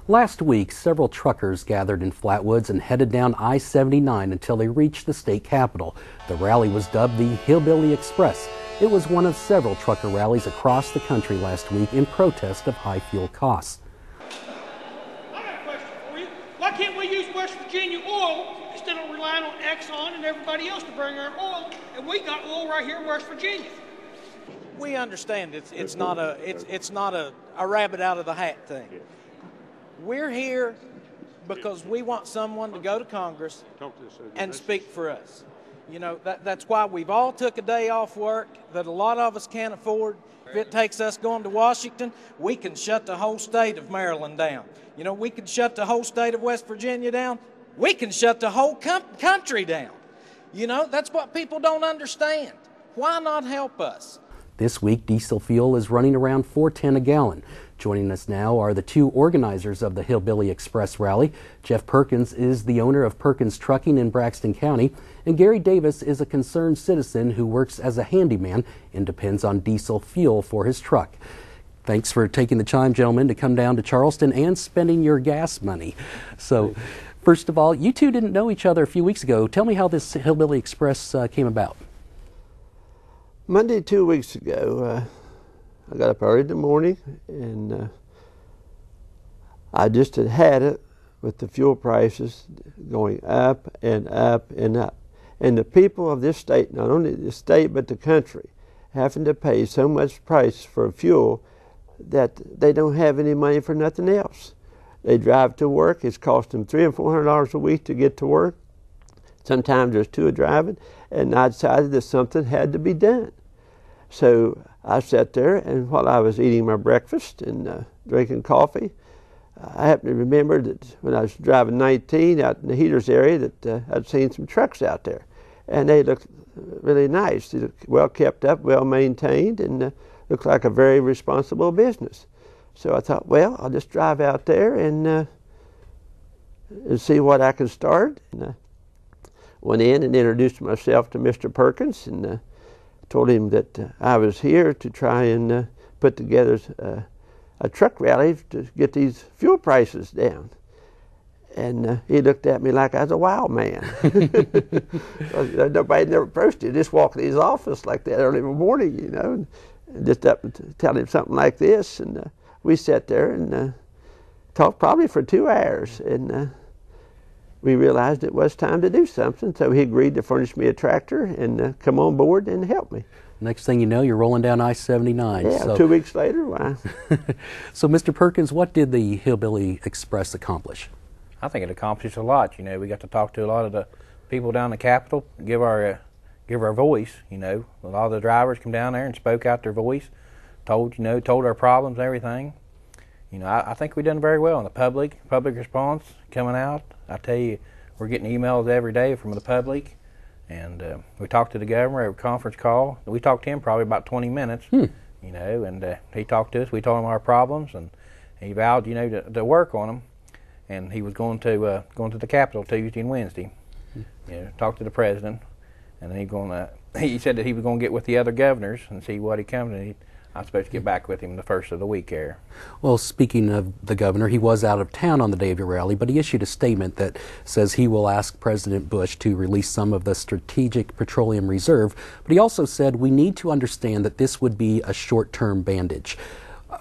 Last week, several truckers gathered in Flatwoods and headed down I-79 until they reached the state capitol. The rally was dubbed the Hillbilly Express. It was one of several trucker rallies across the country last week in protest of high fuel costs. I got a question for you. Why can't we use West Virginia oil instead of relying on Exxon and everybody else to bring our oil? And we got oil right here in West Virginia. We understand it's not a rabbit out of the hat thing. We're here because we want someone to go to Congress and speak for us. You know, that's why we've all took a day off work that a lot of us can't afford. If it takes us going to Washington, we can shut the whole state of Maryland down. You know, we can shut the whole state of West Virginia down. We can shut the whole country down. You know, that's what people don't understand. Why not help us? This week, diesel fuel is running around $4.10 a gallon. Joining us now are the two organizers of the Hillbilly Express rally. Jeff Perkins is the owner of Perkins Trucking in Braxton County, and Gary Davis is a concerned citizen who works as a handyman and depends on diesel fuel for his truck. Thanks for taking the time, gentlemen, to come down to Charleston and spending your gas money. So, first of all, you two didn't know each other a few weeks ago. Tell me how this Hillbilly Express came about. Monday, 2 weeks ago, I got up early in the morning, and I just had it with the fuel prices going up and up and up. And the people of this state, not only the state but the country, having to pay so much price for fuel that they don't have any money for nothing else. They drive to work. It's cost them $300 and $400 a week to get to work. Sometimes there's two driving, and I decided that something had to be done. So I sat there, and while I was eating my breakfast and drinking coffee, I happened to remember that when I was driving 19 out in the Heaters area that I'd seen some trucks out there. And they looked really nice. They looked well kept up, well maintained, and looked like a very responsible business. So I thought, well, I'll just drive out there and see what I can start. And went in and introduced myself to Mr. Perkins and told him that I was here to try and put together a truck rally to get these fuel prices down. And he looked at me like I was a wild man. Nobody never approached him. Just walked in his office like that early in the morning, you know, and just up and tell him something like this. And we sat there and talked probably for 2 hours. And we realized it was time to do something, so he agreed to furnish me a tractor and come on board and help me. Next thing you know, you're rolling down I-79. Yeah, so 2 weeks later, why? So, Mr. Perkins, what did the Hillbilly Express accomplish? I think it accomplished a lot. You know, we got to talk to a lot of the people down in the Capitol, give our voice. You know, a lot of the drivers come down there and spoke out their voice, told our problems and everything. You know, I think we've done very well in the public response coming out. I tell you, we're getting emails every day from the public, and we talked to the governor at a conference call. We talked to him probably about 20 minutes, you know, and he talked to us. We told him our problems, and he vowed, you know, to work on them. And he was going to the Capitol Tuesday and Wednesday, you know, talk to the president, and then he said that he was going to get with the other governors and see what he comes to. I'm supposed to get back with him the first of the week here. Well, speaking of the governor, he was out of town on the day of your rally, but he issued a statement that says he will ask President Bush to release some of the Strategic Petroleum Reserve, but he also said we need to understand that this would be a short-term bandage.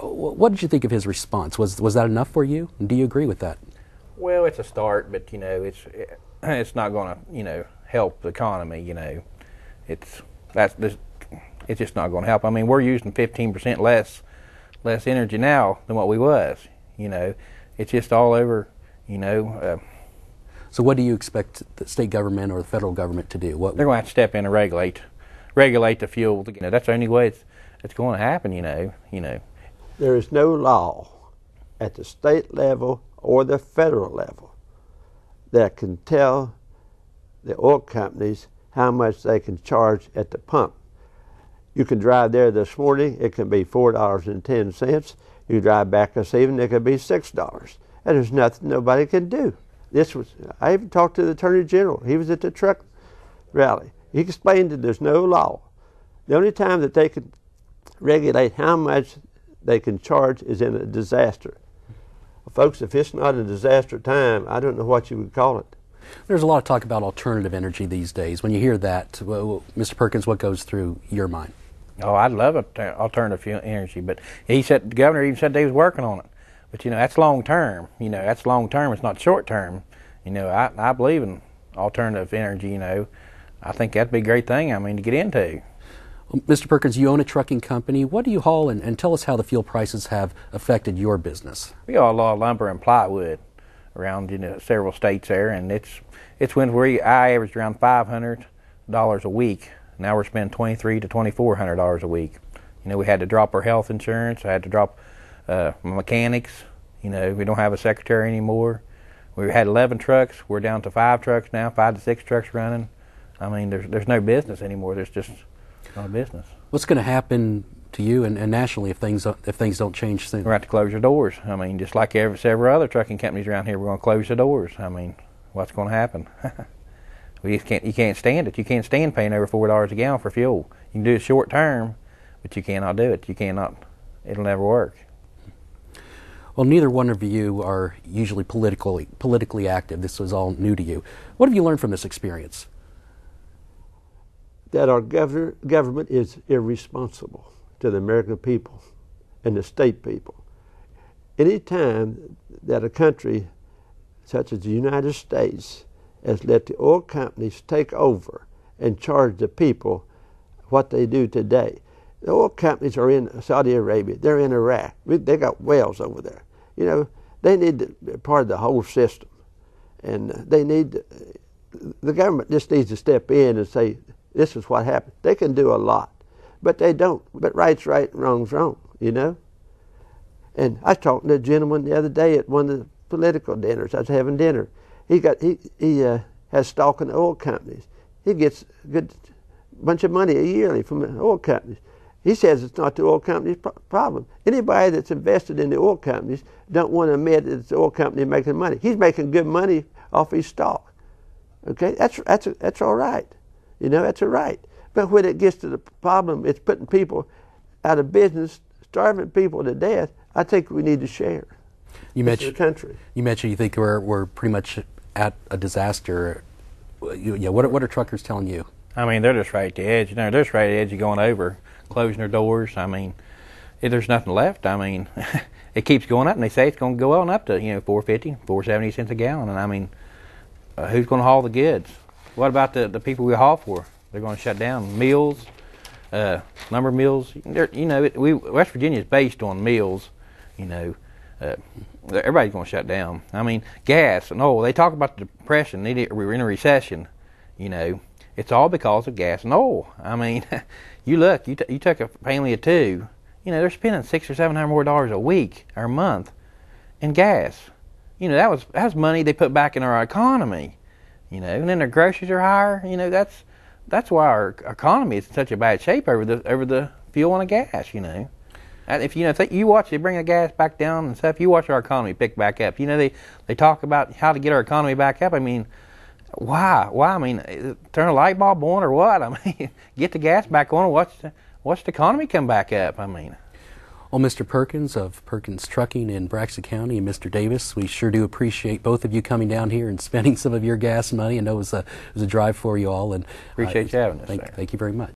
What did you think of his response? Was that enough for you? Do you agree with that? Well, it's a start, but, you know, it's not going to, you know, help the economy, you know. It's just not going to help. I mean, we're using 15% less energy now than what we was. You know, it's just all over. You know. So, what do you expect the state government or the federal government to do? They're going to have to step in and regulate the fuel. You know, that's the only way it's going to happen. You know. There is no law at the state level or the federal level that can tell the oil companies how much they can charge at the pump. You can drive there this morning, it can be $4.10. You drive back this evening, it could be $6. And there's nothing nobody can do. I even talked to the Attorney General. He was at the truck rally. He explained that there's no law. The only time that they can regulate how much they can charge is in a disaster. Folks, if it's not a disaster time, I don't know what you would call it. There's a lot of talk about alternative energy these days. When you hear that, well, Mr. Perkins, what goes through your mind? Oh, I'd love alternative energy, but the governor even said they was working on it. But that's long term. That's long term. It's not short term. I believe in alternative energy. I think that'd be a great thing. To get into. Well, Mr. Perkins, you own a trucking company. What do you haul, and tell us how the fuel prices have affected your business? We haul a lot of lumber and plywood around several states there, and it's when I averaged around $500 a week. Now we're spending $2,300 to $2,400 a week. We had to drop our health insurance. I had to drop my mechanics. We don't have a secretary anymore. We had 11 trucks. We're down to 5 trucks now, 5 to 6 trucks running. There's no business anymore. There's just no business. What's going to happen to you and nationally if things don't change soon? We're going to have to close our doors. Just like several other trucking companies around here, we're going to close the doors. What's going to happen? You can't stand it. You can't stand paying over $4 a gallon for fuel. You can do it short term, but you cannot do it. You cannot. It'll never work. Well, neither one of you are usually politically active. This was all new to you. What have you learned from this experience? That our government is irresponsible to the American people and the state people. Any time that a country such as the United States has let the oil companies take over and charge the people what they do today. The oil companies are in Saudi Arabia, they're in Iraq, they got wells over there. They need to be part of the whole system. And the government just needs to step in and say, this is what happened. They can do a lot, but they don't. But right's right and wrong's wrong, And I was talking to a gentleman the other day at one of the political dinners. I was having dinner. He has stock in the oil companies. He gets a good bunch of money yearly from the oil companies. He says it's not the oil company's problem. Anybody that's invested in the oil companies don't want to admit that it's the oil company making money. He's making good money off his stock. Okay, that's all right. That's all right. But when it gets to the problem, it's putting people out of business, starving people to death. I think we need to share. You mentioned the country. You mentioned you think we're pretty much at a disaster. What are truckers telling you? They're just right at the edge. They're just right at the edge of going over, closing their doors. There's nothing left. It keeps going up, and they say it's going to go on up to $4.50, $4.70 a gallon. And who's going to haul the goods? What about the people we haul for? They're going to shut down mills, lumber mills. West Virginia is based on mills. Everybody's going to shut down. Gas and oil. They talk about the depression. We're in a recession. It's all because of gas and oil. You look. You took a family of 2. They're spending $600 or $700 more a week or a month in gas. That was money they put back in our economy. And then their groceries are higher. That's why our economy is in such a bad shape over the fuel and the gas. And if you watch, they bring the gas back down and stuff. You watch our economy pick back up. They talk about how to get our economy back up. Why? Turn a light bulb on or what? Get the gas back on. Watch the economy come back up. Well, Mr. Perkins of Perkins Trucking in Braxton County and Mr. Davis, we sure do appreciate both of you coming down here and spending some of your gas money. I know it was a drive for you all, and appreciate you having us. Thank you very much.